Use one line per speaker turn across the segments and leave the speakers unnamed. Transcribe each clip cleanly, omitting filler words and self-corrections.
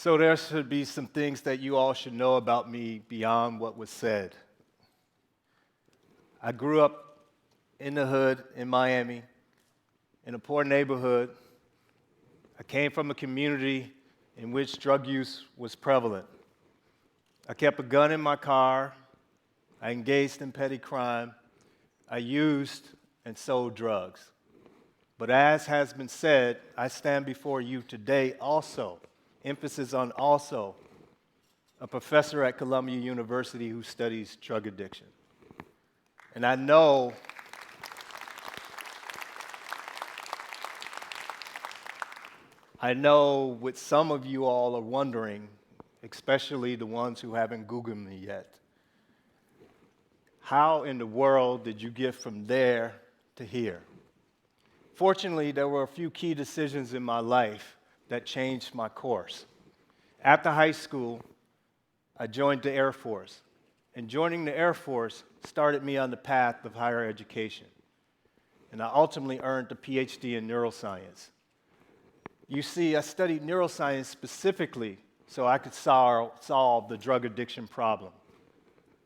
So there should be some things that you all should know about me beyond what was said. I grew up in the hood in Miami, in a poor neighborhood. I came from a community in which drug use was prevalent. I kept a gun in my car. I engaged in petty crime. I used and sold drugs. But as has been said, I stand before you today also, emphasis on also, a professor at Columbia University who studies drug addiction. And I know what some of you all are wondering, especially the ones who haven't Googled me yet. How in the world did you get from there to here? Fortunately, there were a few key decisions in my life that changed my course. After high school, I joined the Air Force, and joining the Air Force started me on the path of higher education. And I ultimately earned a PhD in neuroscience. You see, I studied neuroscience specifically so I could solve the drug addiction problem.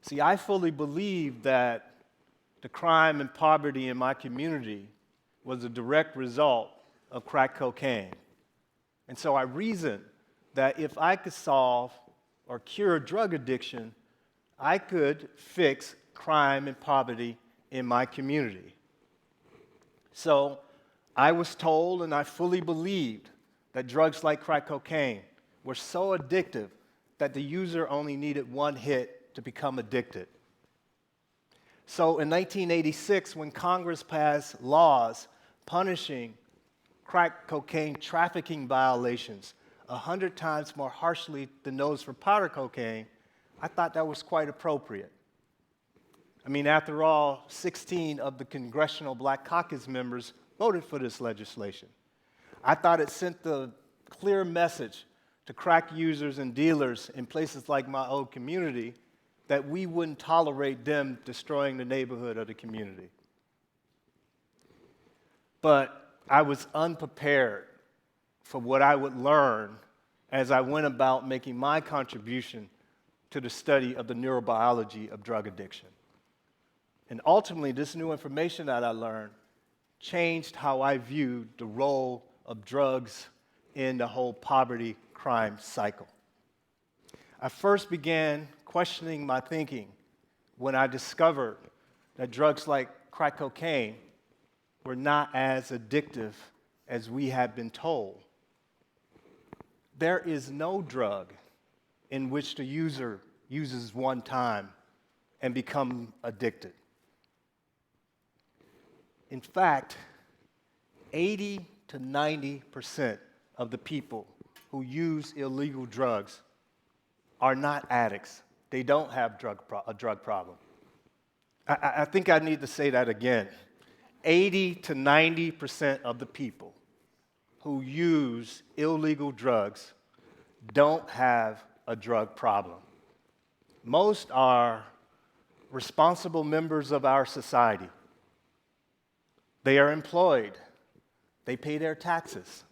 See, I fully believe that the crime and poverty in my community was a direct result of crack cocaine. And so I reasoned that if I could solve or cure drug addiction, I could fix crime and poverty in my community. So I was told, and I fully believed, that drugs like crack cocaine were so addictive that the user only needed one hit to become addicted. So in 1986, when Congress passed laws punishing crack cocaine trafficking violations 100 times more harshly than those for powder cocaine, I thought that was quite appropriate. I mean, after all, 16 of the Congressional Black Caucus members voted for this legislation. I thought it sent the clear message to crack users and dealers in places like my old community that we wouldn't tolerate them destroying the neighborhood or the community. But I was unprepared for what I would learn as I went about making my contribution to the study of the neurobiology of drug addiction. And ultimately, this new information that I learned changed how I viewed the role of drugs in the whole poverty crime cycle. I first began questioning my thinking when I discovered that drugs like crack cocaine were not as addictive as we had been told. There is no drug in which the user uses one time and becomes addicted. In fact, 80 to 90% of the people who use illegal drugs are not addicts. They don't have a drug problem. I think I need to say that again. 80 to 90% of the people who use illegal drugs don't have a drug problem. Most are responsible members of our society. They are employed. They pay their taxes.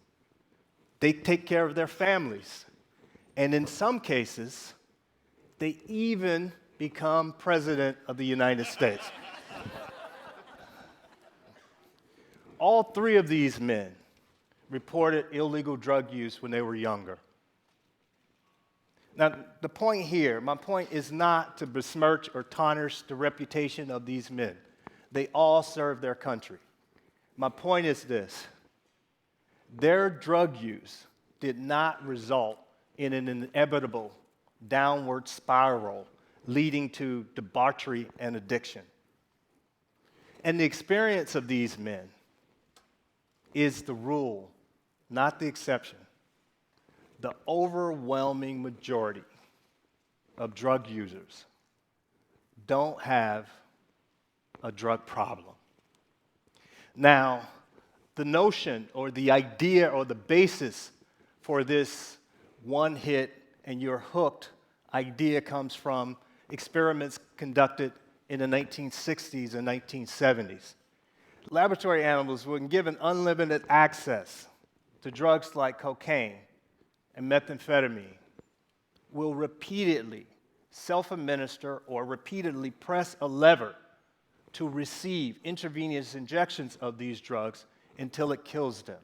They take care of their families. And in some cases, they even become president of the United States. All three of these men reported illegal drug use when they were younger. Now, my point is not to besmirch or tarnish the reputation of these men. They all serve their country. My point is this: their drug use did not result in an inevitable downward spiral leading to debauchery and addiction. And the experience of these men is the rule, not the exception. The overwhelming majority of drug users don't have a drug problem. Now, the notion or the idea or the basis for this one hit and you're hooked idea comes from experiments conducted in the 1960s and 1970s. Laboratory animals were given unlimited access to drugs like cocaine and methamphetamine will repeatedly self-administer or repeatedly press a lever to receive intravenous injections of these drugs until it kills them.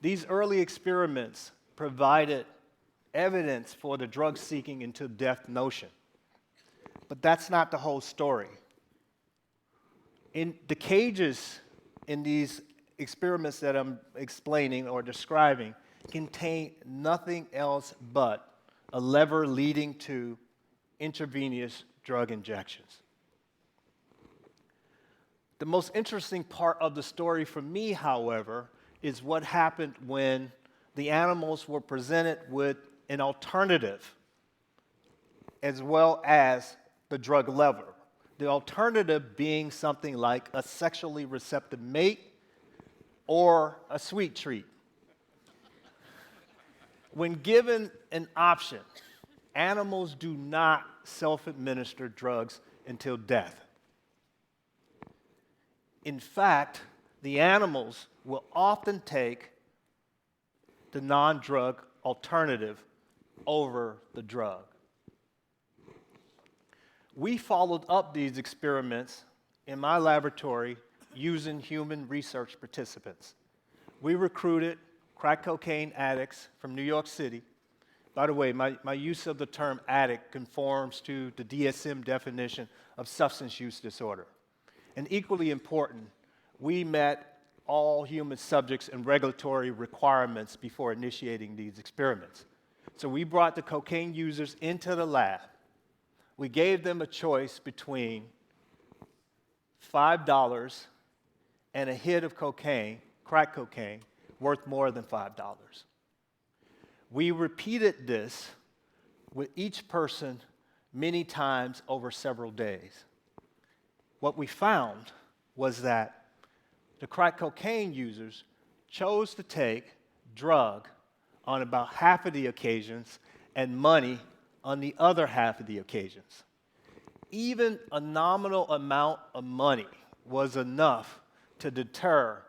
These early experiments provided evidence for the drug-seeking into death notion. But that's not the whole story. In the cages in these experiments that I'm explaining or describing contain nothing else but a lever leading to intravenous drug injections. The most interesting part of the story for me, however, is what happened when the animals were presented with an alternative as well as the drug lever. The alternative being something like a sexually receptive mate or a sweet treat. When given an option, animals do not self-administer drugs until death. In fact, the animals will often take the non-drug alternative over the drug. We followed up these experiments in my laboratory using human research participants. We recruited crack cocaine addicts from New York City. By the way, my use of the term addict conforms to the DSM definition of substance use disorder. And equally important, we met all human subjects and regulatory requirements before initiating these experiments. So we brought the cocaine users into the lab. We gave them a choice between $5 and a hit of cocaine, crack cocaine, worth more than $5. We repeated this with each person many times over several days. What we found was that the crack cocaine users chose to take drug on about half of the occasions and money on the other half of the occasions. Even a nominal amount of money was enough to deter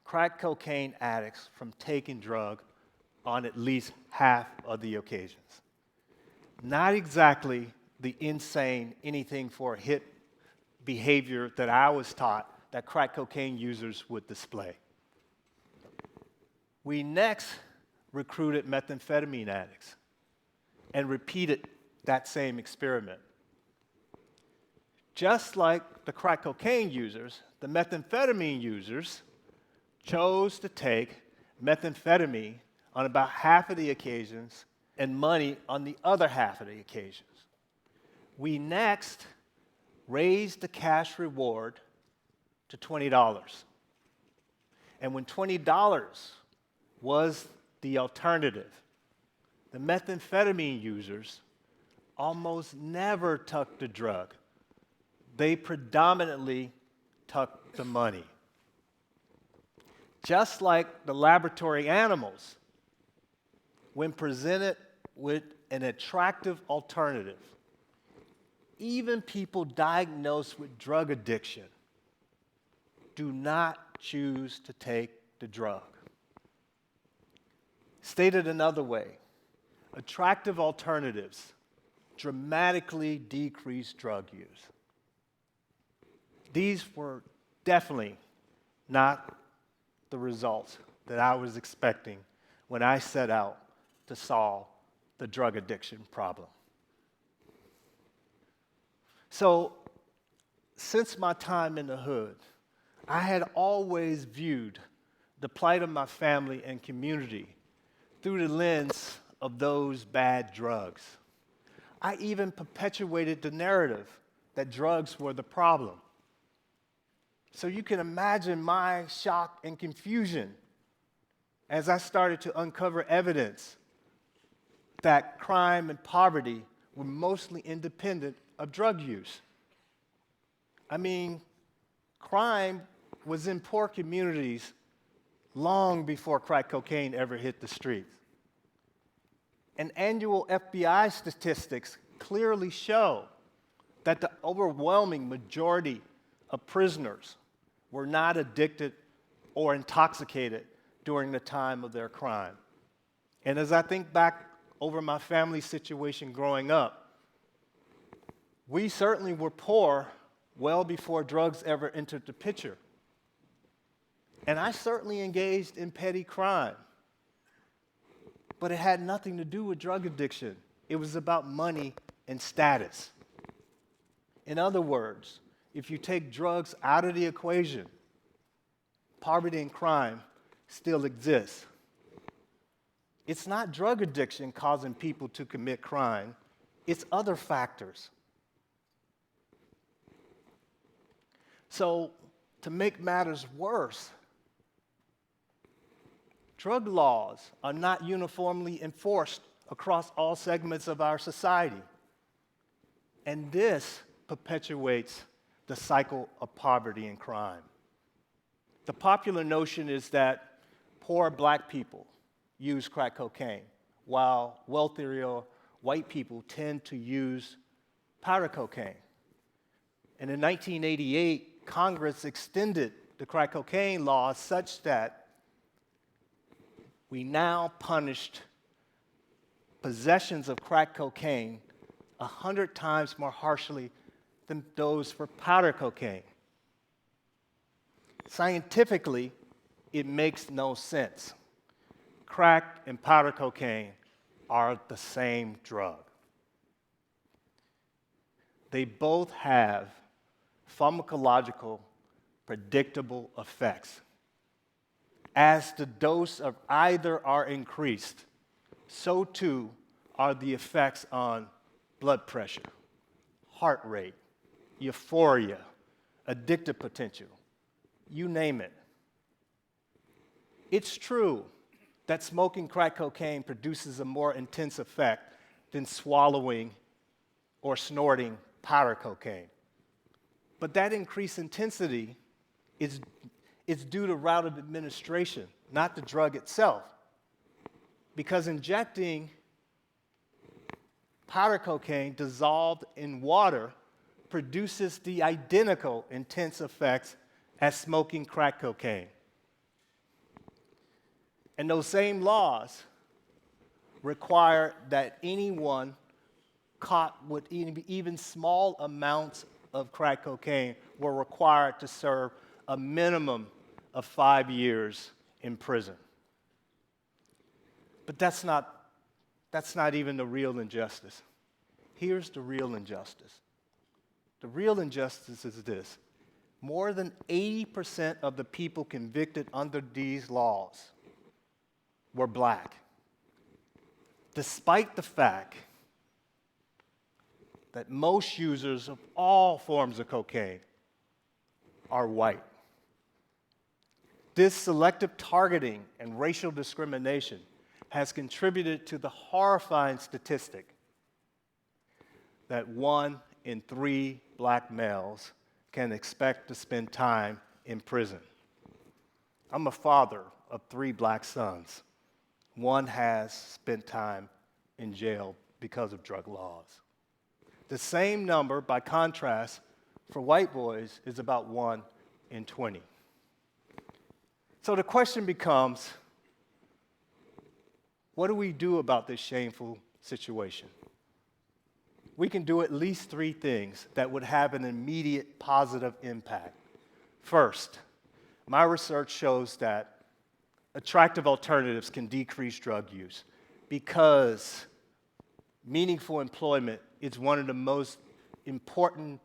crack cocaine addicts from taking drug on at least half of the occasions. Not exactly the insane anything for a hit behavior that I was taught that crack cocaine users would display. We next recruited methamphetamine addicts and repeated that same experiment. Just like the crack cocaine users, the methamphetamine users chose to take methamphetamine on about half of the occasions and money on the other half of the occasions. We next raised the cash reward to $20. And when $20 was the alternative, the methamphetamine users almost never took the drug. They predominantly took the money. Just like the laboratory animals, when presented with an attractive alternative, even people diagnosed with drug addiction do not choose to take the drug. Stated another way, attractive alternatives dramatically decrease drug use. These were definitely not the results that I was expecting when I set out to solve the drug addiction problem. So, since my time in the hood, I had always viewed the plight of my family and community through the lens of those bad drugs. I even perpetuated the narrative that drugs were the problem. So you can imagine my shock and confusion as I started to uncover evidence that crime and poverty were mostly independent of drug use. I mean, crime was in poor communities long before crack cocaine ever hit the streets. And annual FBI statistics clearly show that the overwhelming majority of prisoners were not addicted or intoxicated during the time of their crime. And as I think back over my family situation growing up, we certainly were poor well before drugs ever entered the picture. And I certainly engaged in petty crime. But it had nothing to do with drug addiction. It was about money and status. In other words, if you take drugs out of the equation, poverty and crime still exists. It's not drug addiction causing people to commit crime, it's other factors. So, to make matters worse, drug laws are not uniformly enforced across all segments of our society. And this perpetuates the cycle of poverty and crime. The popular notion is that poor black people use crack cocaine, while wealthier white people tend to use powder cocaine. And in 1988, Congress extended the crack cocaine law such that we now punished possessions of crack cocaine 100 times more harshly than those for powder cocaine. Scientifically, it makes no sense. Crack and powder cocaine are the same drug. They both have pharmacological, predictable effects. As the dose of either are increased, so too are the effects on blood pressure, heart rate, euphoria, addictive potential, you name it. It's true that smoking crack cocaine produces a more intense effect than swallowing or snorting powder cocaine. But that increased intensity is due to route of administration, not the drug itself. Because injecting powder cocaine dissolved in water produces the identical intense effects as smoking crack cocaine. And those same laws require that anyone caught with even small amounts of crack cocaine were required to serve a minimum of 5 years in prison. But that's not even the real injustice. Here's the real injustice. The real injustice is this. More than 80% of the people convicted under these laws were black, despite the fact that most users of all forms of cocaine are white. This selective targeting and racial discrimination has contributed to the horrifying statistic that 1 in 3 black males can expect to spend time in prison. I'm a father of 3 black sons. One has spent time in jail because of drug laws. The same number, by contrast, for white boys is about 1 in 20. So the question becomes, what do we do about this shameful situation? We can do at least 3 things that would have an immediate positive impact. First, my research shows that attractive alternatives can decrease drug use because meaningful employment is one of the most important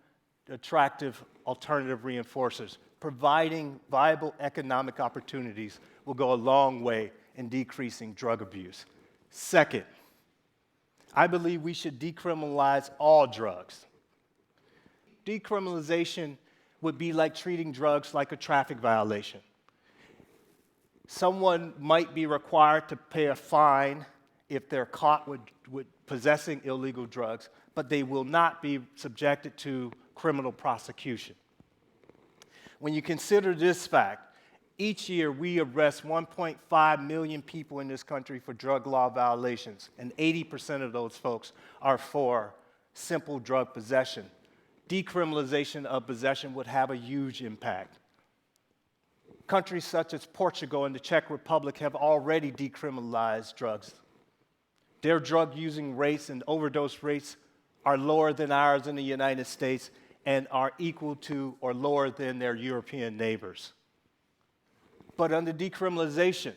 attractive alternative reinforcers. Providing viable economic opportunities will go a long way in decreasing drug abuse. Second, I believe we should decriminalize all drugs. Decriminalization would be like treating drugs like a traffic violation. Someone might be required to pay a fine if they're caught with possessing illegal drugs, but they will not be subjected to criminal prosecution. When you consider this fact, each year we arrest 1.5 million people in this country for drug law violations, and 80% of those folks are for simple drug possession. Decriminalization of possession would have a huge impact. Countries such as Portugal and the Czech Republic have already decriminalized drugs Their drug using rates and overdose rates are lower than ours in the United States and are equal to or lower than their European neighbors. But under decriminalization,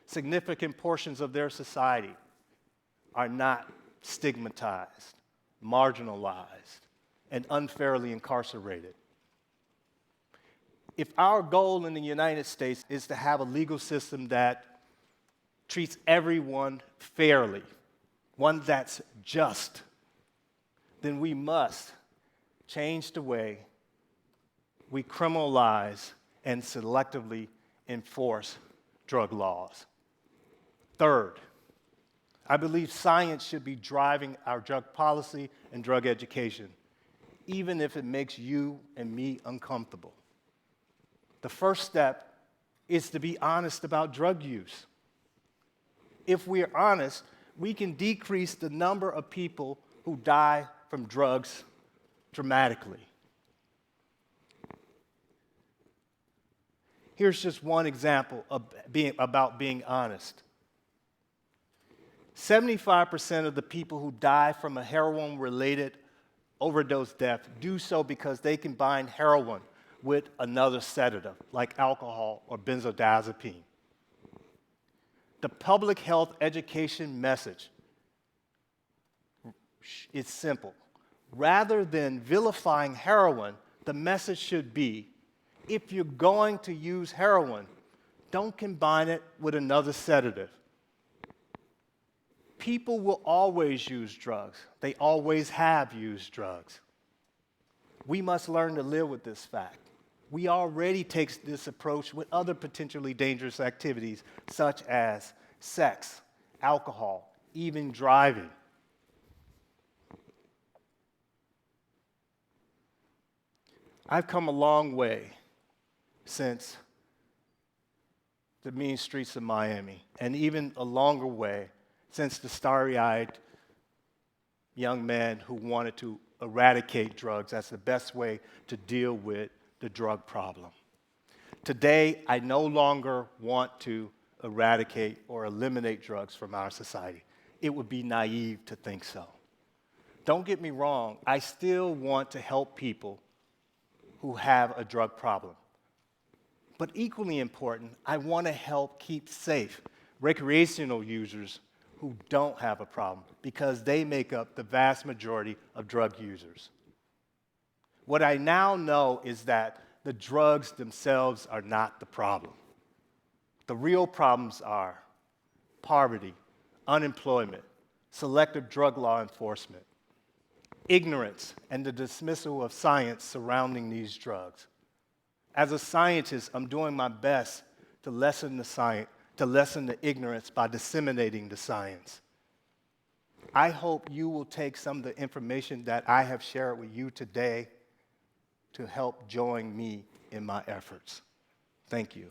significant portions of their society are not stigmatized, marginalized, and unfairly incarcerated. If our goal in the United States is to have a legal system that treats everyone fairly, one that's just, then we must change the way we criminalize and selectively enforce drug laws. Third, I believe science should be driving our drug policy and drug education, even if it makes you and me uncomfortable. The first step is to be honest about drug use. If we're honest, we can decrease the number of people who die from drugs dramatically. Here's just one example about being honest. 75% of the people who die from a heroin-related overdose death do so because they combine heroin with another sedative, like alcohol or benzodiazepine. The public health education message is simple. Rather than vilifying heroin, the message should be, if you're going to use heroin, don't combine it with another sedative. People will always use drugs. They always have used drugs. We must learn to live with this fact. We already take this approach with other potentially dangerous activities, such as sex, alcohol, even driving. I've come a long way since the mean streets of Miami, and even a longer way since the starry-eyed young man who wanted to eradicate drugs as the best way to deal with the drug problem. Today, I no longer want to eradicate or eliminate drugs from our society. It would be naive to think so. Don't get me wrong, I still want to help people who have a drug problem. But equally important, I want to help keep safe recreational users who don't have a problem, because they make up the vast majority of drug users. What I now know is that the drugs themselves are not the problem. The real problems are poverty, unemployment, selective drug law enforcement, ignorance, and the dismissal of science surrounding these drugs. As a scientist, I'm doing my best to lessen the ignorance by disseminating the science. I hope you will take some of the information that I have shared with you today to help join me in my efforts. Thank you.